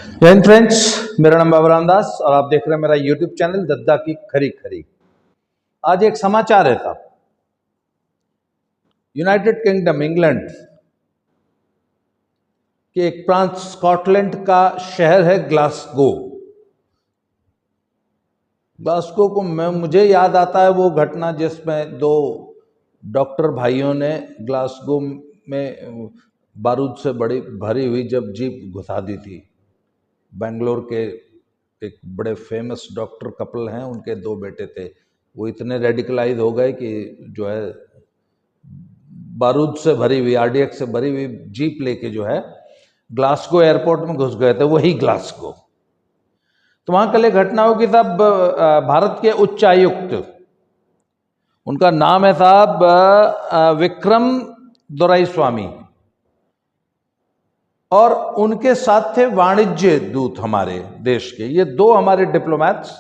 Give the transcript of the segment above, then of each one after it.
जय हिंद फ्रेंड्स, मेरा नाम बाबा रामदास और आप देख रहे हैं मेरा यूट्यूब चैनल दद्दा की खरी खरी। आज एक समाचार है साहब, यूनाइटेड किंगडम इंग्लैंड के एक प्रांत स्कॉटलैंड का शहर है ग्लासगो। ग्लासगो को मुझे याद आता है वो घटना जिसमें दो डॉक्टर भाइयों ने ग्लासगो में बारूद से बड़ी भरी हुई जब जीप घुसा दी थी। बेंगलोर के एक बड़े फेमस डॉक्टर कपल हैं, उनके दो बेटे थे। वो इतने रेडिकलाइज हो गए कि जो है बारूद से भरी हुई आरडीएक्स से भरी हुई जीप लेके जो है ग्लासगो एयरपोर्ट में घुस गए थे, वही ग्लासगो। तो वहां कल एक घटना हो कि साहब भारत के उच्चायुक्त, उनका नाम है साहब विक्रम दोराईस्वामी, और उनके साथ थे वाणिज्य दूत हमारे देश के। ये दो हमारे डिप्लोमैट्स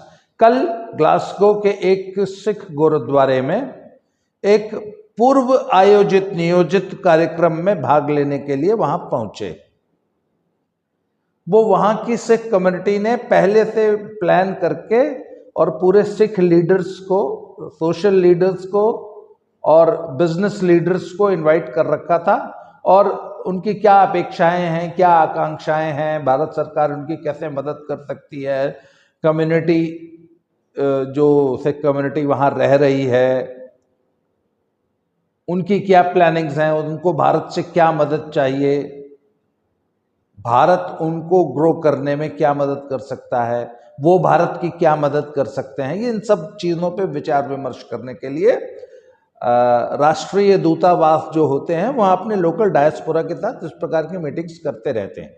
कल ग्लासगो के एक सिख गुरुद्वारे में एक पूर्व आयोजित नियोजित कार्यक्रम में भाग लेने के लिए वहां पहुंचे। वो वहां की सिख कम्युनिटी ने पहले से प्लान करके और पूरे सिख लीडर्स को, सोशल लीडर्स को और बिजनेस लीडर्स को इनवाइट कर रखा था, और उनकी क्या अपेक्षाएं हैं, क्या आकांक्षाएं हैं, भारत सरकार उनकी कैसे मदद कर सकती है, कम्युनिटी जो सिख कम्युनिटी वहां रह रही है उनकी क्या प्लानिंग्स हैं, उनको भारत से क्या मदद चाहिए, भारत उनको ग्रो करने में क्या मदद कर सकता है, वो भारत की क्या मदद कर सकते हैं। ये इन सब चीज़ों पे विचार विमर्श करने के लिए राष्ट्रीय दूतावास जो होते हैं वहाँ अपने लोकल डायस्पोरा के साथ इस प्रकार की मीटिंग्स करते रहते हैं।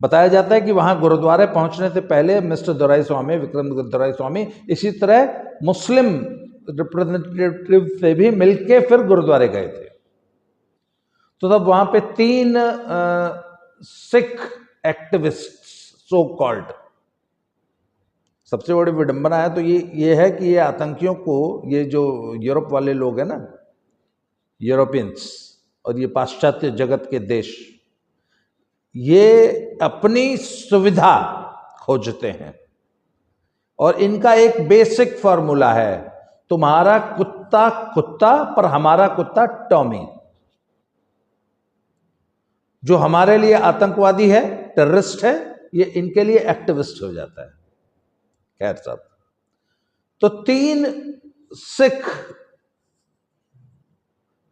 बताया जाता है कि वहाँ गुरुद्वारे पहुँचने से पहले मिस्टर दोराईस्वामी, विक्रम दोराईस्वामी, इसी तरह मुस्लिम रिप्रेजेंटेटिव से भी मिलके फिर गुरुद्वारे गए थे। तो तब वहाँ पे 3 सिख एक्टिविस्ट, सो कॉल्ड, सबसे बड़ी विडंबना है तो ये है कि ये आतंकियों को, ये जो यूरोप वाले लोग हैं ना, यूरोपियंस और ये पाश्चात्य जगत के देश, ये अपनी सुविधा खोजते हैं और इनका एक बेसिक फॉर्मूला है, तुम्हारा कुत्ता कुत्ता पर हमारा कुत्ता टॉमी। जो हमारे लिए आतंकवादी है, टेररिस्ट है, ये इनके लिए एक्टिविस्ट हो जाता है। खैर साहब, तो 3 सिख,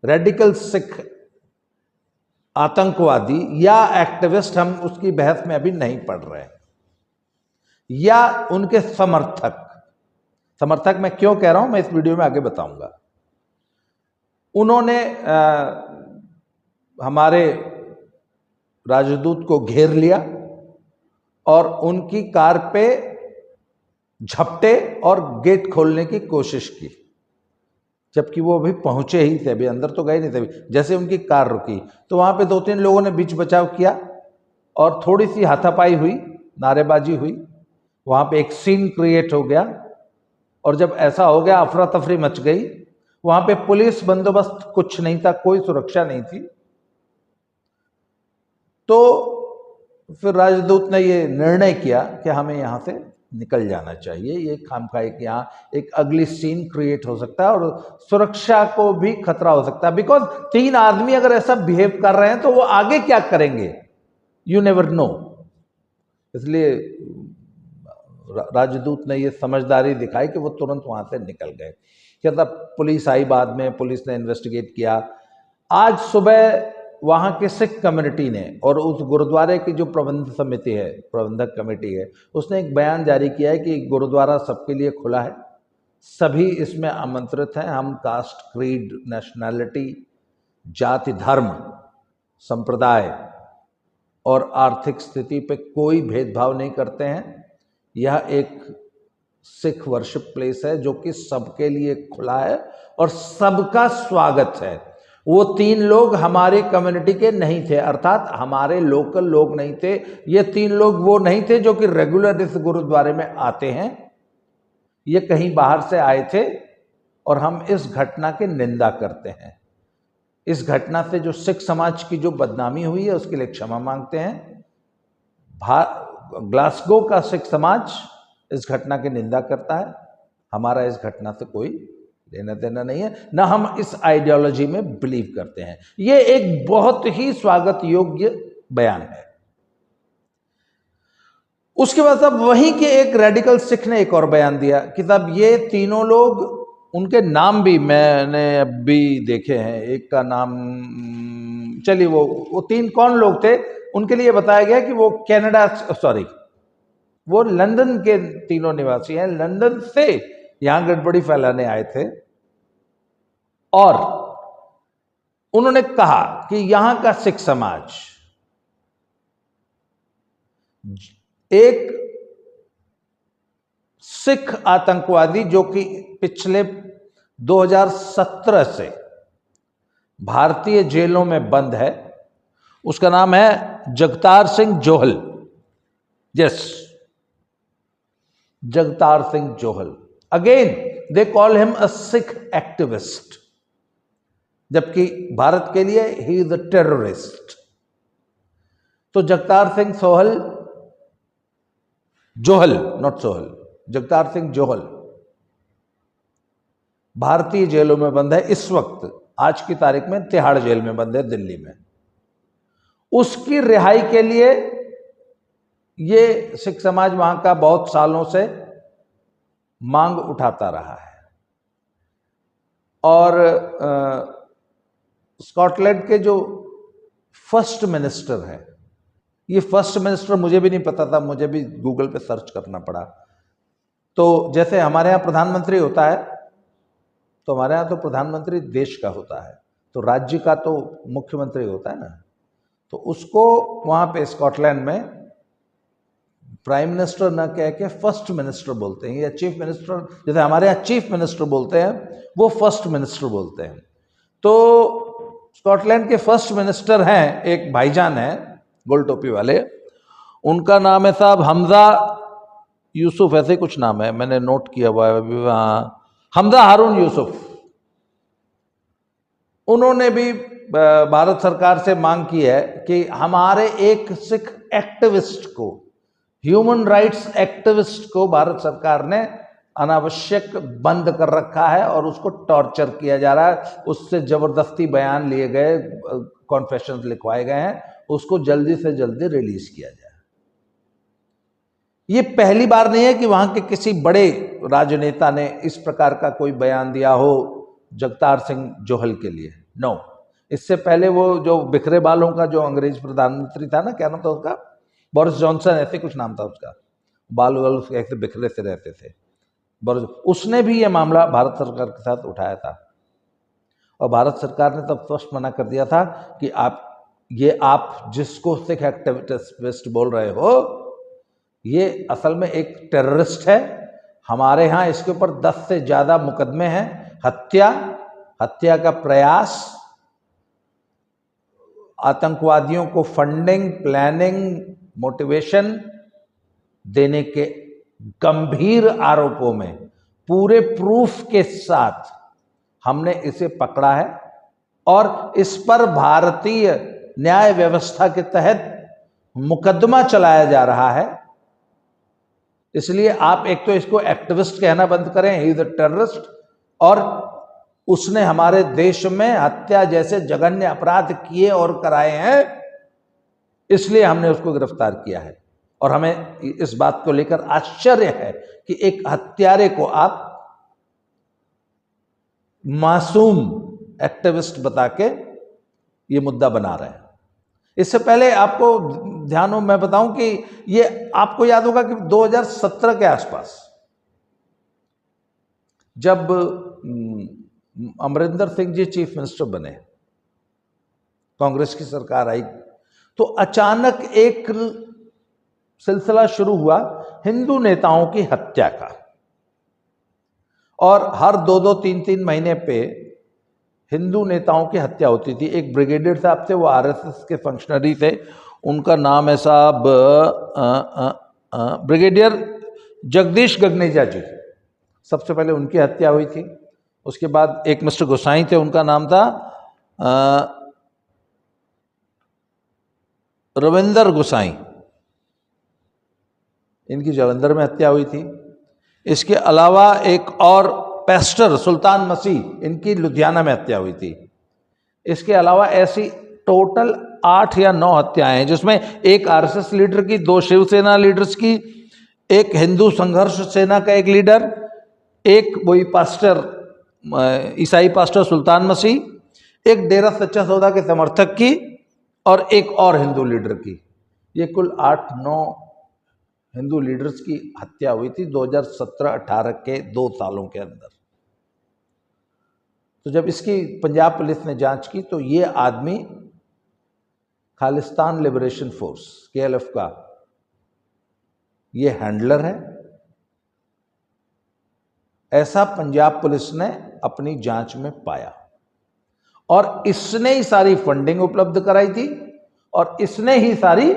रेडिकल सिख आतंकवादी या एक्टिविस्ट, हम उसकी बहस में अभी नहीं पढ़ रहे हैं, या उनके समर्थक मैं क्यों कह रहा हूं, मैं इस वीडियो में आगे बताऊंगा। उन्होंने हमारे राजदूत को घेर लिया और उनकी कार पे झपटे और गेट खोलने की कोशिश की, जबकि वो अभी पहुंचे ही थे, अभी अंदर तो गए नहीं थे। जैसे उनकी कार रुकी तो वहां पे 2-3 लोगों ने बीच बचाव किया और थोड़ी सी हाथापाई हुई, नारेबाजी हुई, वहां पे एक सीन क्रिएट हो गया। और जब ऐसा हो गया, अफरा तफरी मच गई। वहां पे पुलिस बंदोबस्त कुछ नहीं था, कोई सुरक्षा नहीं थी। तो फिर राजदूत ने ये निर्णय किया कि हमें यहां से निकल जाना चाहिए, ये खामखाई कि यहाँ एक अगली सीन क्रिएट हो सकता है और सुरक्षा को भी खतरा हो सकता है। बिकॉज 3 आदमी अगर ऐसा बिहेव कर रहे हैं तो वो आगे क्या करेंगे, यू नेवर नो। इसलिए राजदूत ने ये समझदारी दिखाई कि वो तुरंत वहां से निकल गए। क्या तब पुलिस आई बाद में, पुलिस ने इन्वेस्टिगेट किया। आज सुबह वहाँ के सिख कम्युनिटी ने और उस गुरुद्वारे की जो प्रबंध समिति है, प्रबंधक कमेटी है, उसने एक बयान जारी किया है कि गुरुद्वारा सबके लिए खुला है, सभी इसमें आमंत्रित हैं। हम कास्ट, क्रीड, नेशनैलिटी, जाति, धर्म, संप्रदाय और आर्थिक स्थिति पे कोई भेदभाव नहीं करते हैं। यह एक सिख वर्शिप प्लेस है जो कि सबके लिए खुला है और सबका स्वागत है। वो 3 लोग हमारे कम्युनिटी के नहीं थे, अर्थात हमारे लोकल लोग नहीं थे। ये 3 लोग वो नहीं थे जो कि रेगुलर इस गुरुद्वारे में आते हैं, ये कहीं बाहर से आए थे और हम इस घटना की निंदा करते हैं। इस घटना से जो सिख समाज की जो बदनामी हुई है उसके लिए क्षमा मांगते हैं। ग्लासगो का सिख समाज इस घटना की निंदा करता है। हमारा इस घटना से कोई लेना देना नहीं है, ना हम इस आइडियोलॉजी में बिलीव करते हैं। ये एक बहुत ही स्वागत योग्य बयान है। उसके बाद अब वहीं के एक रेडिकल सिख ने एक और बयान दिया कि तब ये तीनों लोग, उनके नाम भी मैंने अभी देखे हैं, एक का नाम, चलिए वो तीन कौन लोग थे उनके लिए बताया गया कि वो कनाडा, सॉरी वो लंदन के तीनों निवासी हैं, लंदन से यहां गड़बड़ी फैलाने आए थे और उन्होंने कहा कि यहां का सिख समाज एक सिख आतंकवादी जो कि पिछले 2017 से भारतीय जेलों में बंद है, उसका नाम है Jagtar Singh Johal. Yes, Jagtar Singh Johal. Again they call him a Sikh activist, जबकि भारत के लिए ही इज अ टेररिस्ट। तो जगतार सिंह जोहल, नॉट सोहल, जगतार सिंह जोहल भारतीय जेलों में बंद है इस वक्त, आज की तारीख में तिहाड़ जेल में बंद है दिल्ली में। उसकी रिहाई के लिए ये सिख समाज वहां का बहुत सालों से मांग उठाता रहा है। और स्कॉटलैंड के जो फर्स्ट मिनिस्टर है, ये फर्स्ट मिनिस्टर मुझे भी नहीं पता था, मुझे भी गूगल पे सर्च करना पड़ा। तो जैसे हमारे यहाँ प्रधानमंत्री होता है, तो हमारे यहाँ तो प्रधानमंत्री देश का होता है, तो राज्य का तो मुख्यमंत्री होता है ना, तो उसको वहाँ पे स्कॉटलैंड में प्राइम मिनिस्टर न कह के फर्स्ट मिनिस्टर बोलते हैं, या चीफ मिनिस्टर, जैसे हमारे यहाँ चीफ मिनिस्टर बोलते हैं, वो फर्स्ट मिनिस्टर बोलते हैं। तो स्कॉटलैंड के फर्स्ट मिनिस्टर हैं, एक भाईजान है गोल टोपी वाले, उनका नाम है साहब हमजा यूसुफ, ऐसे कुछ नाम है, मैंने नोट किया हुआ है, हमजा हारून यूसुफ। उन्होंने भी भारत सरकार से मांग की है कि हमारे एक सिख एक्टिविस्ट को, ह्यूमन राइट्स एक्टिविस्ट को भारत सरकार ने अनावश्यक बंद कर रखा है और उसको टॉर्चर किया जा रहा है, उससे जबरदस्ती बयान लिए गए, कॉन्फेशन लिखवाए गए हैं, उसको जल्दी से जल्दी रिलीज किया जाए। ये पहली बार नहीं है कि वहां के किसी बड़े राजनेता ने इस प्रकार का कोई बयान दिया हो जगतार सिंह जोहल के लिए। नो, इससे पहले वो जो बिखरे बालों का जो अंग्रेज प्रधानमंत्री था ना, क्या नाम था उसका, बोरिस जॉनसन, ऐसे कुछ नाम था उसका, बाल वाल उसके ऐसे बिखरे से रहते थे, बोरिस, उसने भी ये मामला भारत सरकार के साथ उठाया था और भारत सरकार ने तब स्पष्ट मना कर दिया था कि आप जिसको सिख एक्टिविस्ट बोल रहे हो, ये असल में एक टेररिस्ट है, हमारे यहाँ इसके ऊपर 10 से ज्यादा मुकदमे हैं, हत्या का प्रयास, आतंकवादियों को फंडिंग, प्लानिंग, मोटिवेशन देने के गंभीर आरोपों में पूरे प्रूफ के साथ हमने इसे पकड़ा है और इस पर भारतीय न्याय व्यवस्था के तहत मुकदमा चलाया जा रहा है। इसलिए आप एक तो इसको एक्टिविस्ट कहना बंद करें, ही इज अ टेररिस्ट, और उसने हमारे देश में हत्या जैसे जघन्य अपराध किए और कराए हैं, इसलिए हमने उसको गिरफ्तार किया है। और हमें इस बात को लेकर आश्चर्य है कि एक हत्यारे को आप मासूम एक्टिविस्ट बता के ये मुद्दा बना रहे हैं। इससे पहले आपको ध्यान हो, मैं बताऊं कि ये आपको याद होगा कि 2017 के आसपास जब अमरिंदर सिंह जी चीफ मिनिस्टर बने, कांग्रेस की सरकार आई, तो अचानक एक सिलसिला शुरू हुआ हिंदू नेताओं की हत्या का, और हर 2-2, 3-3 महीने पे हिंदू नेताओं की हत्या होती थी। एक ब्रिगेडियर साहब थे, वो आरएसएस के फंक्शनरी थे, उनका नाम है साहब ब्रिगेडियर जगदीश गगनेजा जी, सबसे पहले उनकी हत्या हुई थी। उसके बाद एक मिस्टर गोसाई थे, उनका नाम था रविंदर गोसाई, इनकी जालंधर में हत्या हुई थी। इसके अलावा एक और पेस्टर सुल्तान मसीह, इनकी लुधियाना में हत्या हुई थी। इसके अलावा ऐसी टोटल 8 या 9 हत्याएं हैं, जिसमें एक आरएसएस लीडर की, 2 शिवसेना लीडर्स की, एक हिंदू संघर्ष सेना का एक लीडर, एक वही पास्टर ईसाई पास्टर सुल्तान मसीह, एक डेरा सच्चा सौदा के समर्थक की और एक और हिंदू लीडर की। ये कुल 8-9 हिंदू लीडर्स की हत्या हुई थी 2017-18 के 2 सालों के अंदर। तो जब इसकी पंजाब पुलिस ने जांच की तो ये आदमी खालिस्तान लिबरेशन फोर्स KLF का ये हैंडलर है, ऐसा पंजाब पुलिस ने अपनी जांच में पाया। और इसने ही सारी फंडिंग उपलब्ध कराई थी और इसने ही सारी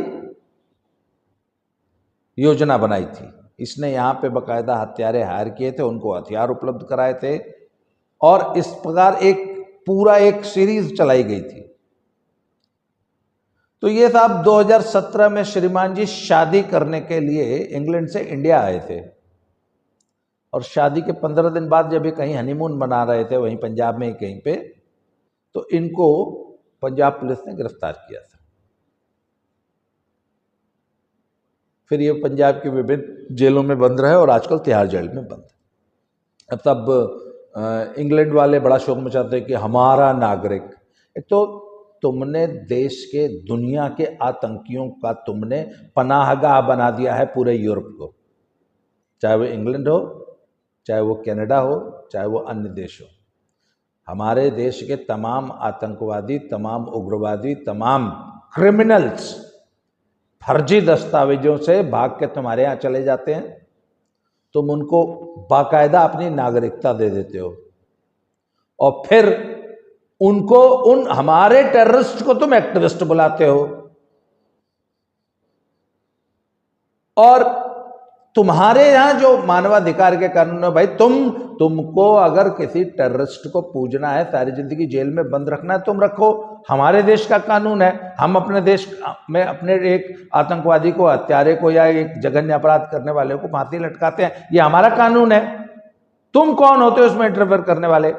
योजना बनाई थी। इसने यहां पे बकायदा हत्यारे हायर किए थे, उनको हथियार उपलब्ध कराए थे और इस प्रकार एक सीरीज चलाई गई थी। तो ये साहब 2017 में श्रीमान जी शादी करने के लिए इंग्लैंड से इंडिया आए थे और शादी के 15 दिन बाद जब ये कहीं हनीमून मना रहे थे वहीं पंजाब में ही कहीं पे, तो इनको पंजाब पुलिस ने गिरफ्तार किया था। फिर ये पंजाब की विभिन्न जेलों में बंद रहे और आजकल तिहाड़ जेल में बंद है। अब तब इंग्लैंड वाले बड़ा शौक मचाते हैं कि हमारा नागरिक, एक तो तुमने देश के, दुनिया के आतंकियों का तुमने पनाहगाह बना दिया है पूरे यूरोप को, चाहे वो इंग्लैंड हो, चाहे वो कनाडा हो, चाहे वो अन्य देश हो। हमारे देश के तमाम आतंकवादी, तमाम उग्रवादी, तमाम क्रिमिनल्स फर्जी दस्तावेजों से भाग के तुम्हारे यहाँ चले जाते हैं, तुम उनको बाकायदा अपनी नागरिकता दे देते हो और फिर उनको, उन हमारे टेररिस्ट को तुम एक्टिविस्ट बुलाते हो और तुम्हारे यहां जो मानवाधिकार के कानून है, भाई तुमको अगर किसी टेररिस्ट को पूजना है, सारी जिंदगी जेल में बंद रखना है, तुम रखो। हमारे देश का कानून है, हम अपने देश में अपने एक आतंकवादी को, हत्यारे को या एक जघन्य अपराध करने वाले को फांसी लटकाते हैं, ये हमारा कानून है। तुम कौन होते हो उसमें इंटरफेयर करने वाले?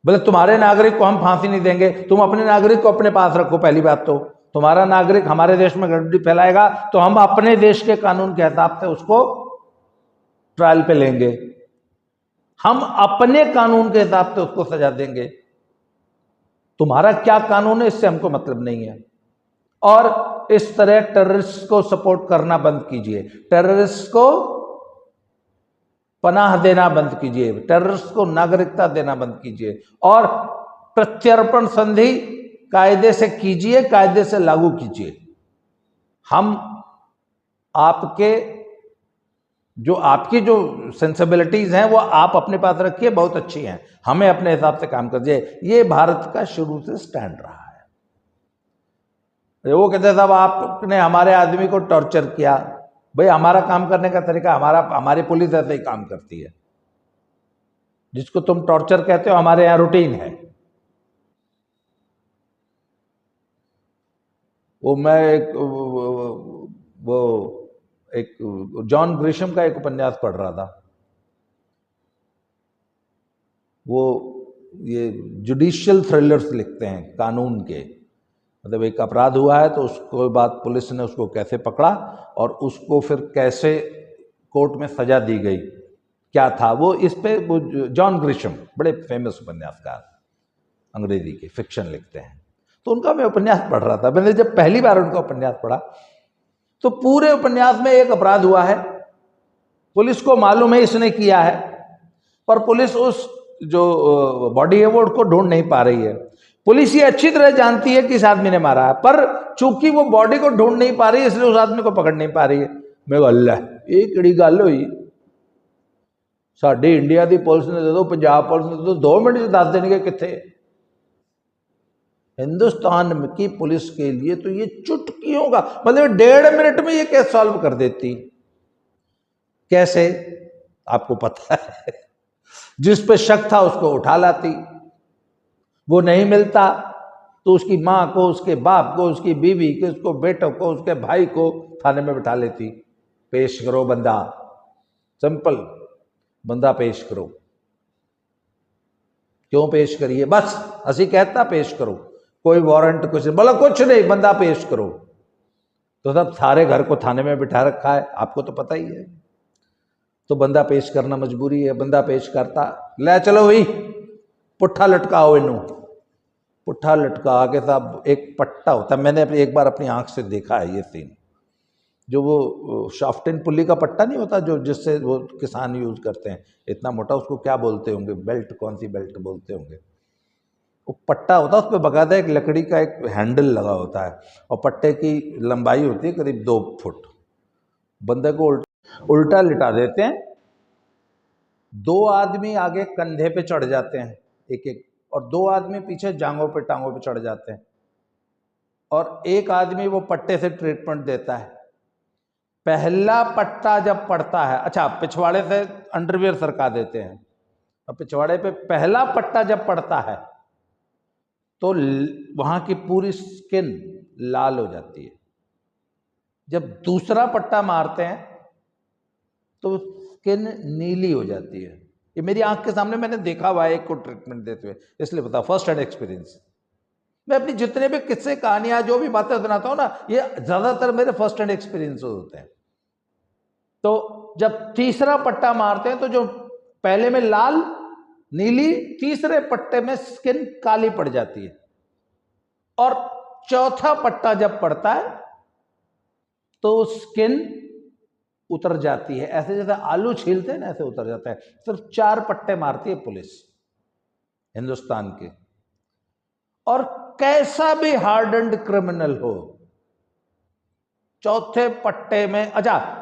बोले तुम्हारे नागरिक को हम फांसी नहीं देंगे, तुम अपने नागरिक को अपने पास रखो। पहली बात तो तुम्हारा नागरिक हमारे देश में गड़बड़ी फैलाएगा तो हम अपने देश के कानून के हिसाब से उसको ट्रायल पे लेंगे, हम अपने कानून के हिसाब से उसको सजा देंगे। तुम्हारा क्या कानून है इससे हमको मतलब नहीं है। और इस तरह टेररिस्ट को सपोर्ट करना बंद कीजिए, टेररिस्ट को पनाह देना बंद कीजिए, टेररिस्ट को नागरिकता देना बंद कीजिए और प्रत्यर्पण संधि कायदे से कीजिए, कायदे से लागू कीजिए। हम आपकी जो सेंसिबिलिटीज हैं वो आप अपने पास रखिए, बहुत अच्छी हैं, हमें अपने हिसाब से काम करिए। ये भारत का शुरू से स्टैंड रहा है। वो कहते साहब आपने हमारे आदमी को टॉर्चर किया, भाई हमारा काम करने का तरीका, हमारी पुलिस ऐसे ही काम करती है। जिसको तुम टॉर्चर कहते हो हमारे यहां रूटीन है। मैं एक जॉन ग्रिशम का एक उपन्यास पढ़ रहा था। वो ये जुडिशियल थ्रिलर्स लिखते हैं कानून के, मतलब एक अपराध हुआ है तो उसके बाद पुलिस ने उसको कैसे पकड़ा और उसको फिर कैसे कोर्ट में सजा दी गई, क्या था वो, इस पे वो जॉन ग्रिशम बड़े फेमस उपन्यासकार अंग्रेजी के फिक्शन लिखते हैं। तो उनका मैं उपन्यास पढ़ रहा था। मैंने जब पहली बार उनका उपन्यास पढ़ा तो पूरे उपन्यास में एक अपराध हुआ है, पुलिस को मालूम है इसने किया है, पर पुलिस उस जो बॉडी है वो को ढूंढ नहीं पा रही है। पुलिस ये अच्छी तरह जानती है कि इस आदमी ने मारा है, पर चूंकि वो बॉडी को ढूंढ नहीं पा रही है इसलिए उस आदमी को पकड़ नहीं पा रही है। मैं अल्लाह ये किड़ी गल हुई, साडी इंडिया की पुलिस ने दे दो, पंजाब पुलिस ने दे दो, 2 मिनट दस देंगे कितने। हिंदुस्तान की पुलिस के लिए तो ये चुटकियों का, मतलब 1.5 मिनट में ये केस सॉल्व कर देती। कैसे आपको पता है, जिस पे शक था उसको उठा लाती, वो नहीं मिलता तो उसकी माँ को, उसके बाप को, उसकी बीवी को, उसको बेटों को, उसके भाई को थाने में बिठा लेती। पेश करो बंदा, सिंपल, बंदा पेश करो। क्यों पेश करिए? बस असी कहता पेश करो, कोई वारंट कुछ बोला कुछ नहीं, बंदा पेश करो। तो सब सारे घर को थाने में बिठा रखा है, आपको तो पता ही है। तो बंदा पेश करना मजबूरी है। बंदा पेश करता, ले चलो भाई पुट्ठा लटकाओ इनू। पुट्ठा लटका के साहब एक पट्टा होता है, मैंने एक बार अपनी आंख से देखा है ये सीन, जो वो शाफ्टिन पुल्ली का पट्टा नहीं होता जो, जिससे वो किसान यूज करते हैं, इतना मोटा, उसको क्या बोलते होंगे, बेल्ट, कौन सी बेल्ट बोलते होंगे। वो पट्टा होता है, उस पर बाकायदा एक लकड़ी का एक हैंडल लगा होता है, और पट्टे की लंबाई होती है करीब 2 फुट। बंदे को उल्टा लिटा देते हैं, 2 आदमी आगे कंधे पे चढ़ जाते हैं एक एक, और 2 आदमी पीछे जांघों पे, टांगों पे चढ़ जाते हैं, और एक आदमी वो पट्टे से ट्रीटमेंट देता है। पहला पट्टा जब पड़ता है, अच्छा पिछवाड़े से अंडरवियर सरका देते हैं, और पिछवाड़े पे पहला पट्टा जब पड़ता है तो वहां की पूरी स्किन लाल हो जाती है। जब दूसरा पट्टा मारते हैं तो स्किन नीली हो जाती है। ये मेरी आंख के सामने मैंने देखा हुआ है एक को ट्रीटमेंट देते हुए, इसलिए बता, फर्स्ट हैंड एक्सपीरियंस। मैं अपनी जितने भी किस्से, कहानियां, जो भी बातें सुनाता हूं ना, ये ज्यादातर मेरे फर्स्ट हैंड एक्सपीरियंस होते हैं। तो जब तीसरा पट्टा मारते हैं तो जो पहले में लाल नीली, तीसरे पट्टे में स्किन काली पड़ जाती है, और चौथा पट्टा जब पड़ता है तो स्किन उतर जाती है, ऐसे जैसे आलू छीलते हैं ना, ऐसे उतर जाता है। सिर्फ 4 पट्टे मारती है पुलिस हिंदुस्तान के, और कैसा भी हार्डन्ड क्रिमिनल हो, चौथे पट्टे में, अच्छा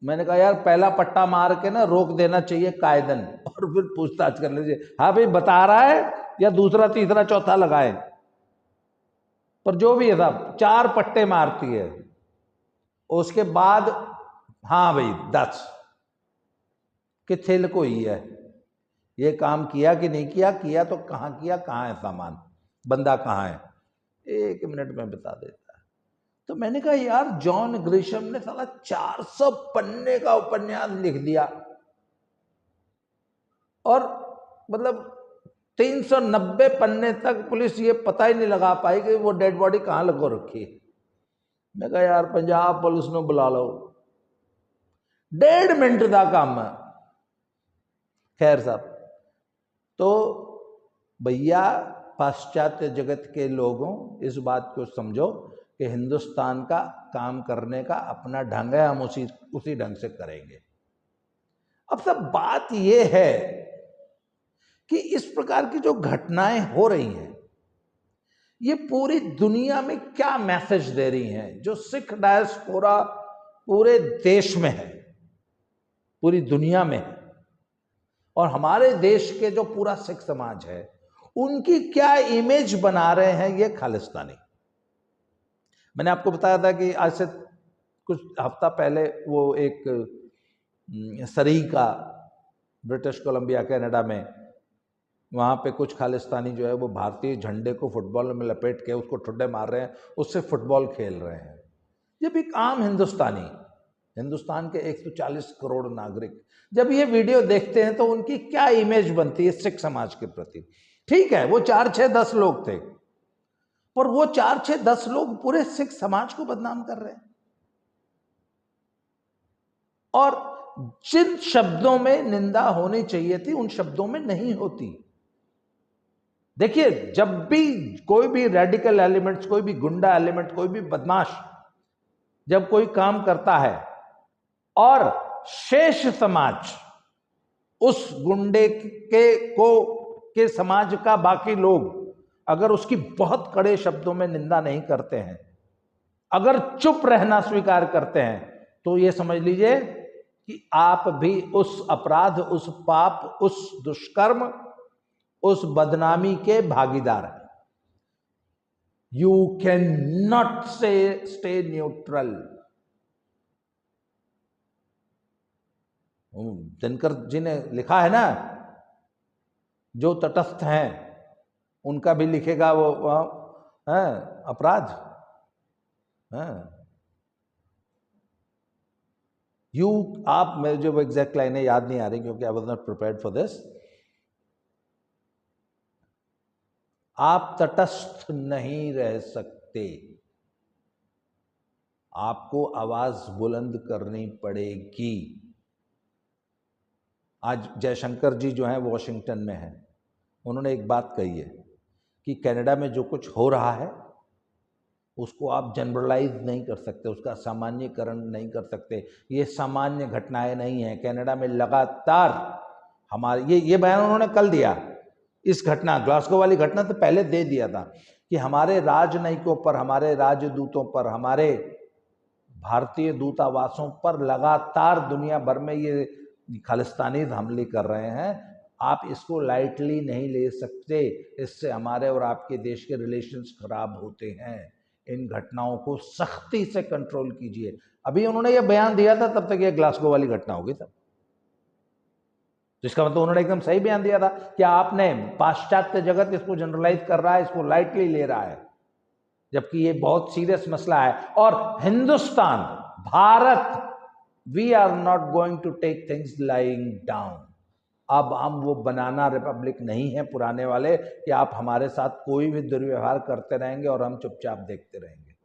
मैंने कहा यार पहला पट्टा मार के ना रोक देना चाहिए कायदन, और फिर पूछताछ कर लीजिए, हाँ भाई बता रहा है या दूसरा तीसरा चौथा लगाए, पर जो भी है साहब 4 पट्टे मारती है। उसके बाद हाँ भाई 10 कि थिल को ही है, ये काम किया कि नहीं किया, किया तो कहाँ किया, कहाँ है सामान, बंदा कहाँ है, 1 मिनट में बता देता है। तो मैंने कहा यार जॉन ग्रिशम ने साला 400 पन्ने का उपन्यास लिख दिया, और मतलब 390 पन्ने तक पुलिस ये पता ही नहीं लगा पाई कि वो डेड बॉडी कहाँ लगो रखी। मैं कहा यार पंजाब पुलिस ने बुला लो, 1.5 मिनट का काम है। खैर साहब, तो भैया पाश्चात्य जगत के लोगों, इस बात को समझो कि हिंदुस्तान का काम करने का अपना ढंग है, हम उसी ढंग से करेंगे। अब सब बात यह है कि इस प्रकार की जो घटनाएं हो रही हैं, ये पूरी दुनिया में क्या मैसेज दे रही हैं? जो सिख डायस्पोरा पूरे देश में है, पूरी दुनिया में है, और हमारे देश के जो पूरा सिख समाज है, उनकी क्या इमेज बना रहे हैं ये खालिस्तानी। मैंने आपको बताया था कि आज से कुछ हफ्ता पहले वो एक सरी का, ब्रिटिश कोलंबिया कनाडा में, वहाँ पे कुछ खालिस्तानी जो है वो भारतीय झंडे को फुटबॉल में लपेट के उसको ठुड्डे मार रहे हैं, उससे फुटबॉल खेल रहे हैं। जब एक आम हिंदुस्तानी, हिंदुस्तान के 140 करोड़ नागरिक जब ये वीडियो देखते हैं तो उनकी क्या इमेज बनती है सिख समाज के प्रति? ठीक है वो 4, 6, 10 लोग थे, पर वो 4, 6, 10 लोग पूरे सिख समाज को बदनाम कर रहे हैं, और जिन शब्दों में निंदा होनी चाहिए थी उन शब्दों में नहीं होती। देखिए जब भी कोई भी रेडिकल एलिमेंट्स, कोई भी गुंडा एलिमेंट, कोई भी बदमाश जब कोई काम करता है और शेष समाज उस गुंडे के समाज का बाकी लोग अगर उसकी बहुत कड़े शब्दों में निंदा नहीं करते हैं, अगर चुप रहना स्वीकार करते हैं, तो ये समझ लीजिए कि आप भी उस अपराध, उस पाप, उस दुष्कर्म, उस बदनामी के भागीदार हैं। You can not stay neutral. Dinkar ji ने लिखा है ना, जो तटस्थ हैं उनका भी लिखेगा वो है अपराध। यू आप, मेरे जो एग्जैक्ट लाइनें याद नहीं आ रही क्योंकि I was not prepared for this. आप तटस्थ नहीं रह सकते, आपको आवाज बुलंद करनी पड़ेगी। आज जयशंकर जी जो हैं वॉशिंगटन में हैं, उन्होंने एक बात कही है कि कनाडा में जो कुछ हो रहा है उसको आप जनरलाइज नहीं कर सकते, उसका सामान्यीकरण नहीं कर सकते। ये सामान्य घटनाएं नहीं हैं। कनाडा में लगातार हमारे ये बयान उन्होंने कल दिया। इस घटना, ग्लासगो वाली घटना तो पहले दे दिया था कि हमारे राजनयिकों पर, हमारे राजदूतों पर, हमारे भारतीय दूतावासों पर लगातार दुनिया भर में ये खालिस्तानी हमले कर रहे हैं। आप इसको लाइटली नहीं ले सकते, इससे हमारे और आपके देश के रिलेशंस खराब होते हैं। इन घटनाओं को सख्ती से कंट्रोल कीजिए। अभी उन्होंने ये बयान दिया था, तब तक ये ग्लासगो वाली घटना होगी तब। जिसका मतलब उन्होंने एकदम सही बयान दिया था कि आपने, पाश्चात्य जगत इसको जनरलाइज कर रहा है, इसको लाइटली ले रहा है, जबकि ये बहुत सीरियस मसला है। और Hindustan, Bharat, we are not going to take things lying down. अब हम वो बनाना रिपब्लिक नहीं है पुराने वाले कि आप हमारे साथ कोई भी दुर्व्यवहार करते रहेंगे और हम चुपचाप देखते रहेंगे।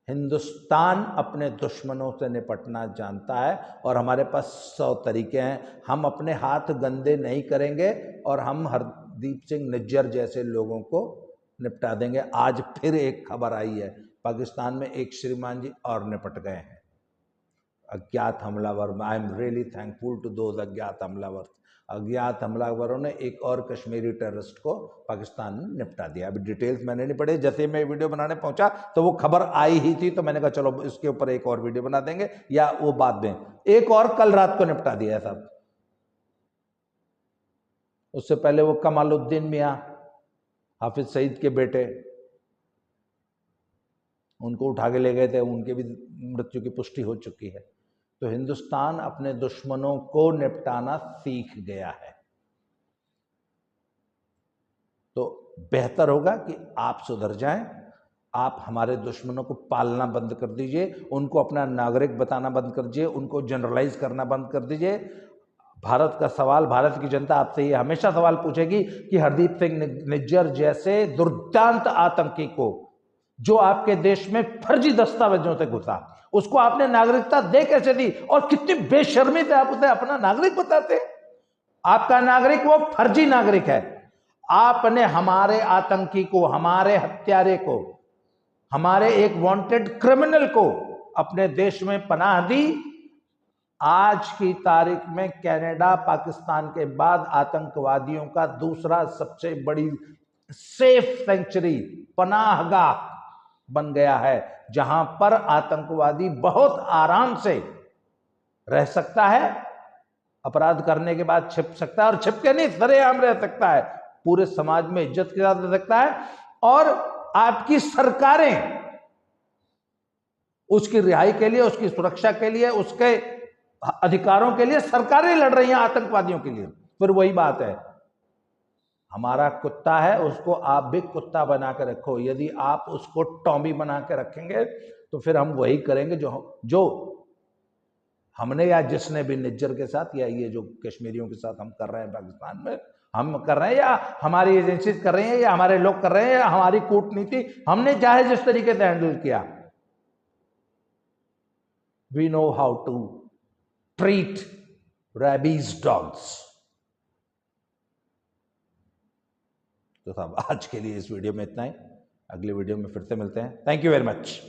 हिंदुस्तान अपने दुश्मनों से निपटना जानता है और हमारे पास 100 तरीके हैं। हम अपने हाथ गंदे नहीं करेंगे और हम हरदीप सिंह निज्जर जैसे लोगों को निपटा देंगे। आज फिर एक खबर आई है, पाकिस्तान में एक श्रीमान जी और निपट गए हैं, अज्ञात हमलावर। I am really thankful to those अज्ञात हमलावर। अज्ञात हमलावरों ने एक और कश्मीरी टेररिस्ट को पाकिस्तान में निपटा दिया। अभी डिटेल्स मैंने नहीं पढ़ी, जैसे मैं वीडियो बनाने पहुंचा तो वो खबर आई ही थी, तो मैंने कहा चलो इसके ऊपर एक और वीडियो बना देंगे, या वो बाद में। एक और कल रात को निपटा दिया है साहब। उससे पहले वो कमालुद्दीन मियां, हाफिज सईद के बेटे, उनको उठा के ले गए थे, उनके भी मृत्यु की पुष्टि हो चुकी है। तो हिंदुस्तान अपने दुश्मनों को निपटाना सीख गया है। तो बेहतर होगा कि आप सुधर जाएं, आप हमारे दुश्मनों को पालना बंद कर दीजिए, उनको अपना नागरिक बताना बंद कर दीजिए, उनको जनरलाइज करना बंद कर दीजिए। भारत का सवाल, भारत की जनता आपसे ये हमेशा सवाल पूछेगी कि हरदीप सिंह निज्जर जैसे दुर्दांत आतंकी को, जो आपके देश में फर्जी दस्तावेजों से घुसा, उसको आपने नागरिकता दे कैसे दी? और कितनी बेशर्मी से आप उसे अपना नागरिक बताते हैं। आपका नागरिक वो फर्जी नागरिक है। आपने हमारे आतंकी को, हमारे हत्यारे को, हमारे एक वांटेड क्रिमिनल को अपने देश में पनाह दी। आज की तारीख में कनाडा पाकिस्तान के बाद आतंकवादियों का दूसरा सबसे बड़ी सेफ सेंचुरी, पनाहगाह बन गया है, जहां पर आतंकवादी बहुत आराम से रह सकता है, अपराध करने के बाद छिप सकता है, और छिप के नहीं, सरेआम रह सकता है, पूरे समाज में इज्जत के साथ रह सकता है, और आपकी सरकारें उसकी रिहाई के लिए, उसकी सुरक्षा के लिए, उसके अधिकारों के लिए सरकारें लड़ रही हैं आतंकवादियों के लिए। फिर वही बात है, हमारा कुत्ता है, उसको आप भी कुत्ता बना के रखो। यदि आप उसको टॉमी बना के रखेंगे तो फिर हम वही करेंगे जो हमने, या जिसने भी निज्जर के साथ, या ये जो कश्मीरियों के साथ हम कर रहे हैं पाकिस्तान में, हम कर रहे हैं, या हमारी एजेंसी कर रही है, या हमारे लोग कर रहे हैं, या हमारी कूटनीति, हमने चाहे जिस तरीके से हैंडल किया। We know how to treat rabies dogs. तो साहब आज के लिए इस वीडियो में इतना ही, अगले वीडियो में फिर से मिलते हैं। Thank you very much.